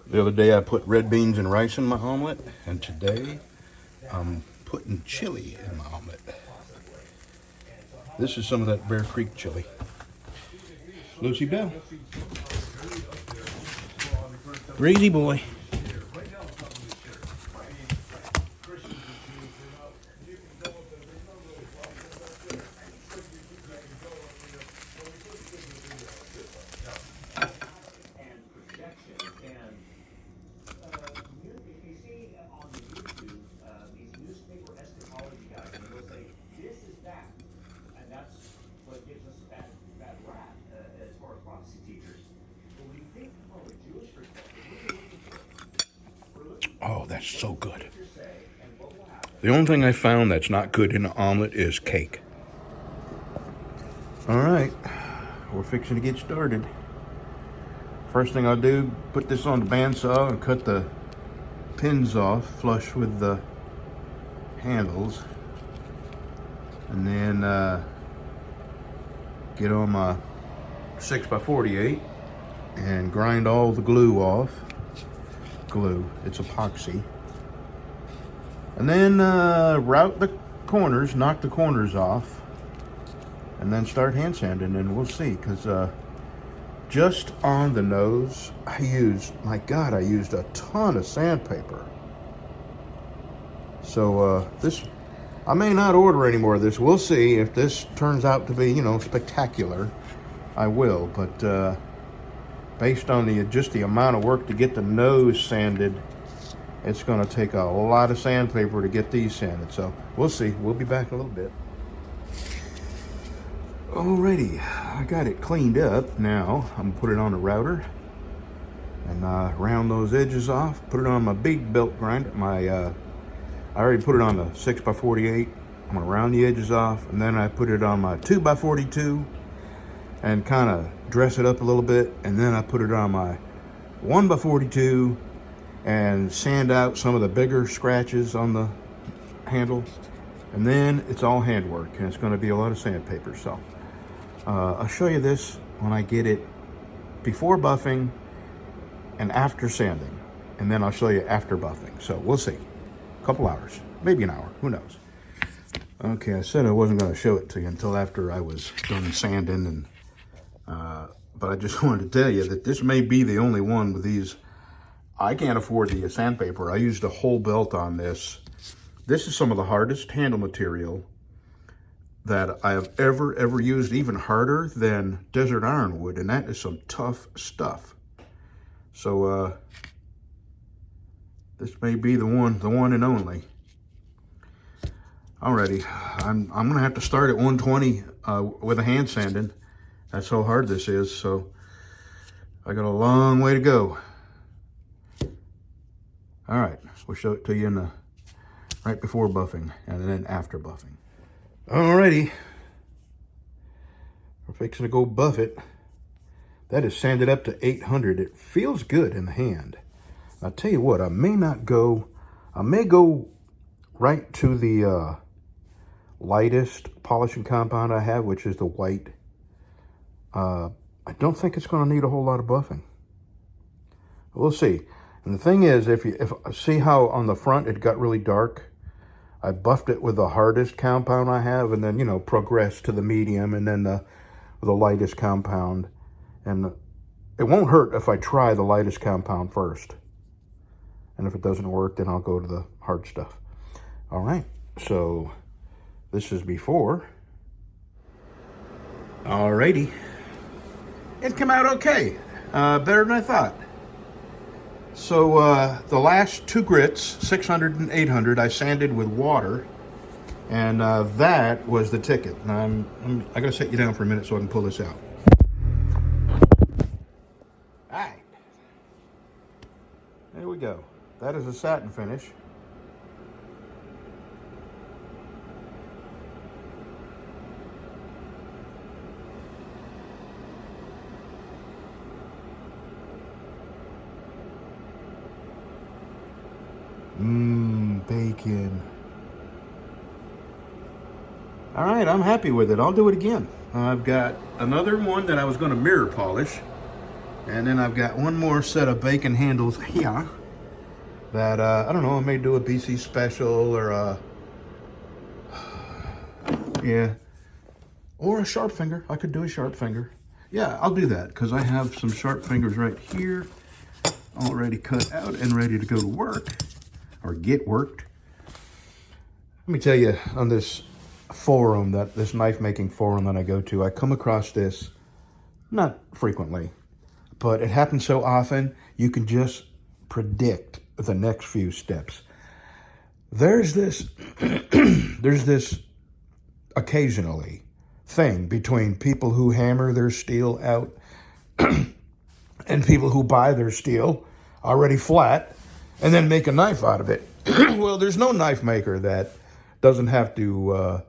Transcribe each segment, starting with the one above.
The other day I put red beans and rice in my omelet, and today I'm putting chili in my omelet. This is some of that Bear Creek chili. Lucy Bell. Crazy boy. Oh, that's so good. The only thing I found that's not good in an omelet is cake. All right, we're fixing to get started. First thing I'll do, put this on the bandsaw and cut the pins off flush with the handles. And then get on my 6x48 and grind all the glue off. Glue, it's epoxy. And then route the corners, knock the corners off, and then start hand sanding, and we'll see. Because just on the nose, I used a ton of sandpaper. So this, I may not order any more of this. We'll see if this turns out to be, spectacular. I will, but based on just the amount of work to get the nose sanded, it's going to take a lot of sandpaper to get these sanded. So we'll see. We'll be back in a little bit. Alrighty, I got it cleaned up. Now I'm gonna put it on the router and round those edges off. Put it on my big belt grinder. I already put it on the 6x48. I'm gonna round the edges off, and then I put it on my 2x42 and kind of dress it up a little bit, and then I put it on my 1x42 and sand out some of the bigger scratches on the handle, and then it's all handwork, and it's going to be a lot of sandpaper. So I'll show you this when I get it before buffing and after sanding, and then I'll show you after buffing. So we'll see. A couple hours, maybe an hour, who knows. Okay, I said I wasn't going to show it to you until after I was done sanding, and but I just wanted to tell you that this may be the only one with these. I can't afford the sandpaper. I used a whole belt on this. This is some of the hardest handle material that I have ever used, even harder than desert ironwood, and that is some tough stuff. So this may be the one and only. Alrighty, I'm gonna have to start at 120 with a hand sanding. That's how hard this is, so I got a long way to go. All right, we'll show it to you in the right before buffing and then after buffing. Alrighty, we're fixing to go buff it. That is sanded up to 800. It feels good in the hand. I'll tell you what, I may go right to the lightest polishing compound I have, which is the white. I don't think it's going to need a whole lot of buffing. We'll see. And the thing is, if see how on the front it got really dark, I buffed it with the hardest compound I have, and then progressed to the medium, and then the lightest compound. And it won't hurt if I try the lightest compound first. And if it doesn't work, then I'll go to the hard stuff. All right. So this is before. Alrighty. It came out okay. Better than I thought. So the last two grits, 600 and 800, I sanded with water, and that was the ticket. Now I gotta set you down for a minute so I can pull this out. All right, there we go. That is a satin finish. Bacon. All right, I'm happy with it. I'll do it again. I've got another one that I was going to mirror polish, And then I've got one more set of bacon handles here that, I don't know, I may do a BC special or yeah, or a sharp finger. I could do a sharp finger. Yeah, I'll do that because I have some sharp fingers right here already cut out and ready to go to work or get worked. Let me tell you, on this forum, this knife making forum that I go to, I come across this not frequently, but it happens so often you can just predict the next few steps. There's this there's this occasionally thing between people who hammer their steel out and people who buy their steel already flat and then make a knife out of it. Well, there's no knife maker that doesn't have to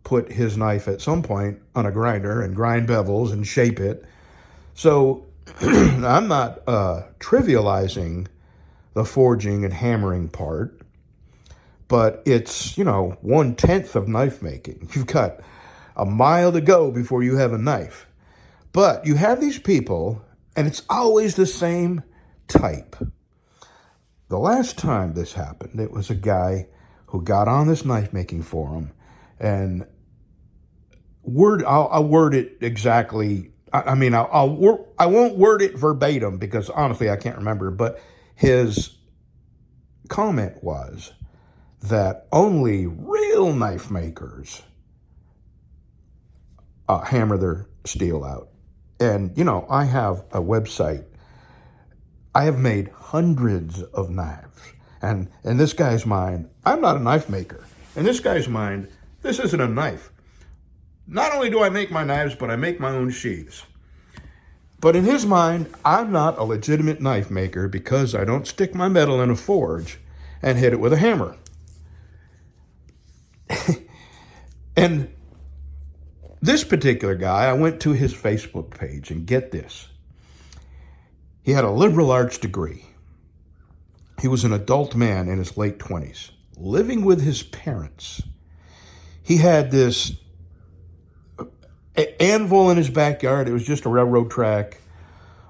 put his knife at some point on a grinder and grind bevels and shape it. So I'm not trivializing the forging and hammering part, but it's, 1/10 of knife making. You've got a mile to go before you have a knife. But you have these people, and it's always the same type. The last time this happened, it was a guy who got on this knife making forum, and I'll word it exactly. I won't word it verbatim because honestly I can't remember, but his comment was that only real knife makers hammer their steel out. And, I have a website. I have made hundreds of knives. And in this guy's mind, I'm not a knife maker. In this guy's mind, this isn't a knife. Not only do I make my knives, but I make my own sheaths. But in his mind, I'm not a legitimate knife maker because I don't stick my metal in a forge and hit it with a hammer. And this particular guy, I went to his Facebook page, and get this. He had a liberal arts degree. He was an adult man in his late 20s, living with his parents. He had this anvil in his backyard. It was just a railroad track.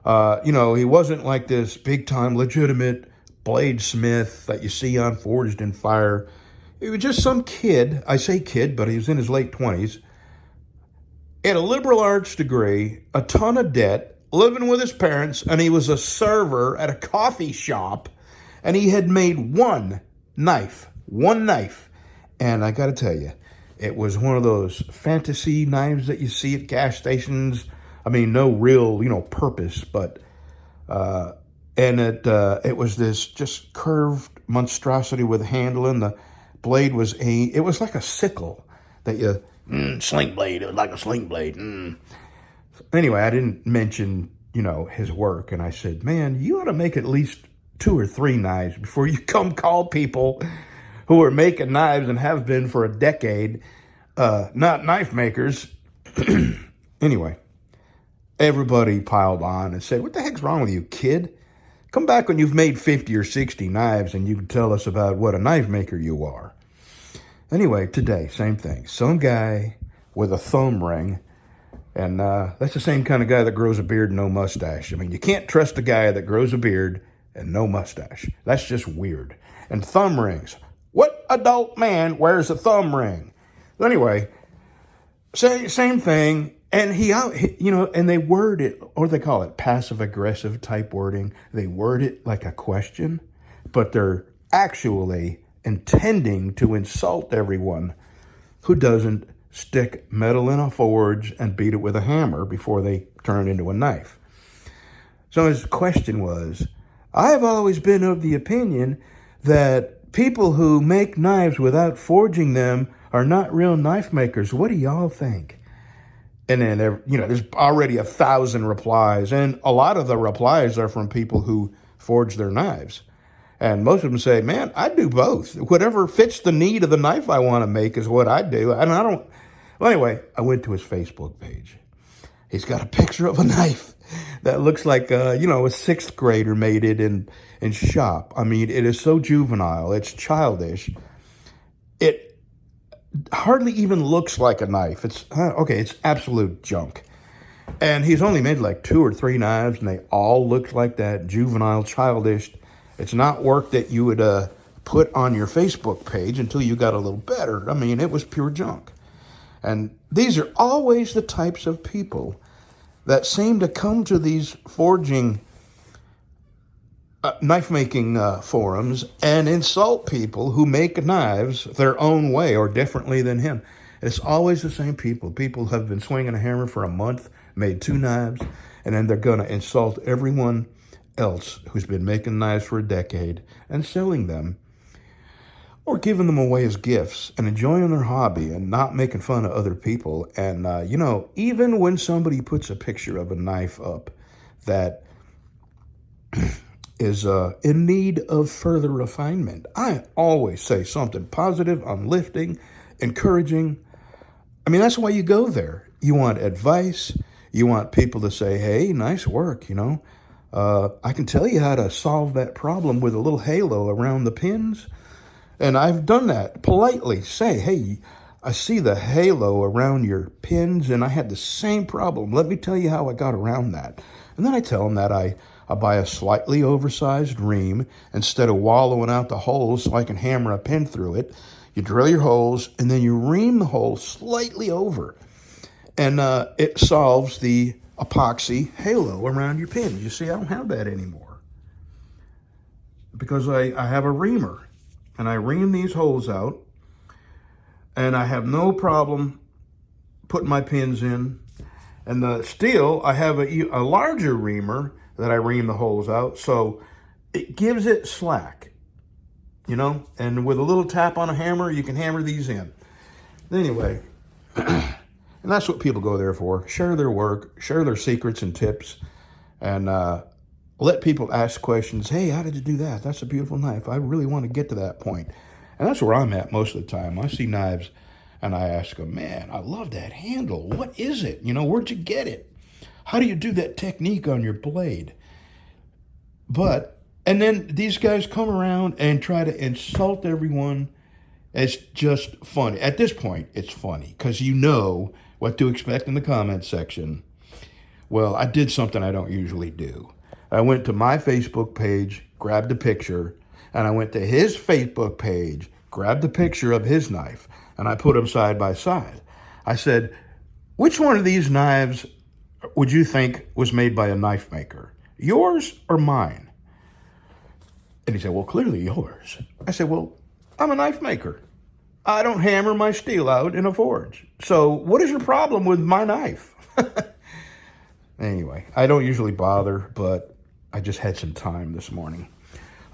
He wasn't like this big-time legitimate bladesmith that you see on Forged in Fire. He was just some kid. I say kid, but he was in his late 20s. He had a liberal arts degree, a ton of debt, living with his parents, and he was a server at a coffee shop, and he had made one knife. And I got to tell you, it was one of those fantasy knives that you see at gas stations. I mean, no real, purpose, but, and it was this just curved monstrosity with a handle, and the blade was it was like a sickle that you, sling blade, it was like a sling blade. Anyway, I didn't mention, his work, and I said, man, you ought to make at least 2 or 3 knives before you come call people who are making knives and have been for a decade, not knife makers. Anyway, everybody piled on and said, what the heck's wrong with you, kid? Come back when you've made 50 or 60 knives and you can tell us about what a knife maker you are. Anyway, today, same thing. Some guy with a thumb ring, and that's the same kind of guy that grows a beard and no mustache. I mean, you can't trust a guy that grows a beard and no mustache. That's just weird. And thumb rings. What adult man wears a thumb ring? Anyway, same thing. And and they word it, or they call it passive-aggressive type wording. They word it like a question, but they're actually intending to insult everyone who doesn't stick metal in a forge and beat it with a hammer before they turn it into a knife. So his question was, I have always been of the opinion that people who make knives without forging them are not real knife makers. What do y'all think? And then, there's already 1,000 replies, and a lot of the replies are from people who forge their knives. And most of them say, man, I do both. Whatever fits the need of the knife I want to make is what I do. And I don't. Well, anyway, I went to his Facebook page. He's got a picture of a knife that looks like, a 6th grader made it in shop. I mean, it is so juvenile. It's childish. It hardly even looks like a knife. It's absolute junk. And he's only made like 2 or 3 knives, and they all looked like that, juvenile, childish. It's not work that you would put on your Facebook page until you got a little better. I mean, it was pure junk. And these are always the types of people that seem to come to these forging, knife-making forums and insult people who make knives their own way or differently than him. It's always the same people. People have been swinging a hammer for a month, made 2 knives, and then they're going to insult everyone else who's been making knives for a decade and selling them or giving them away as gifts and enjoying their hobby and not making fun of other people. And, even when somebody puts a picture of a knife up that is in need of further refinement, I always say something positive, uplifting, encouraging. I mean, that's why you go there. You want advice. You want people to say, hey, nice work, I can tell you how to solve that problem with a little halo around the pins. And I've done that politely. Say, hey, I see the halo around your pins, and I had the same problem. Let me tell you how I got around that. And then I tell them that I buy a slightly oversized ream instead of wallowing out the holes so I can hammer a pin through it. You drill your holes, and then you ream the hole slightly over. And it solves the epoxy halo around your pins. You see, I don't have that anymore because I have a reamer. And I ream these holes out, and I have no problem putting my pins in. And the steel, I have a larger reamer that I ream the holes out, so it gives it slack, and with a little tap on a hammer, you can hammer these in. Anyway, and that's what people go there for. Share their work, share their secrets and tips, and let people ask questions. Hey, how did you do that? That's a beautiful knife. I really want to get to that point. And that's where I'm at most of the time. I see knives and I ask them, man, I love that handle. What is it? Where'd you get it? How do you do that technique on your blade? And then these guys come around and try to insult everyone. It's just funny. At this point, it's funny because you know what to expect in the comment section. Well, I did something I don't usually do. I went to my Facebook page, grabbed a picture, and I went to his Facebook page, grabbed a picture of his knife, and I put them side by side. I said, which one of these knives would you think was made by a knife maker? Yours or mine? And he said, well, clearly yours. I said, well, I'm a knife maker. I don't hammer my steel out in a forge. So what is your problem with my knife? Anyway, I don't usually bother, but I just had some time this morning.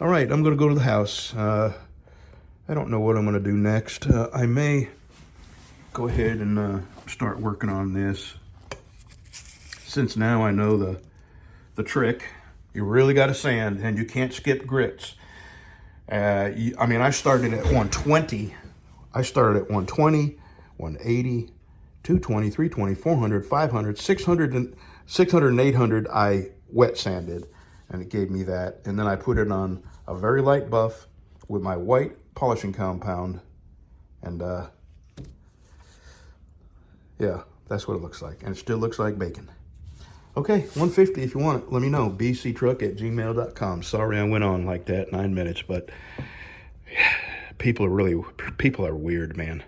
All right, I'm going to go to the house. I don't know what I'm going to do next. I may go ahead and start working on this. Since now I know the trick, you really got to sand, and you can't skip grits. I started at 120. I started at 120, 180, 220, 320, 400, 500, 600, and 800 I wet sanded, and it gave me that. And then I put it on a very light buff with my white polishing compound. And yeah, that's what it looks like. And it still looks like bacon. Okay, 150 if you want it. Let me know. bctruck@gmail.com. Sorry I went on like that, 9 minutes, but people are weird, man.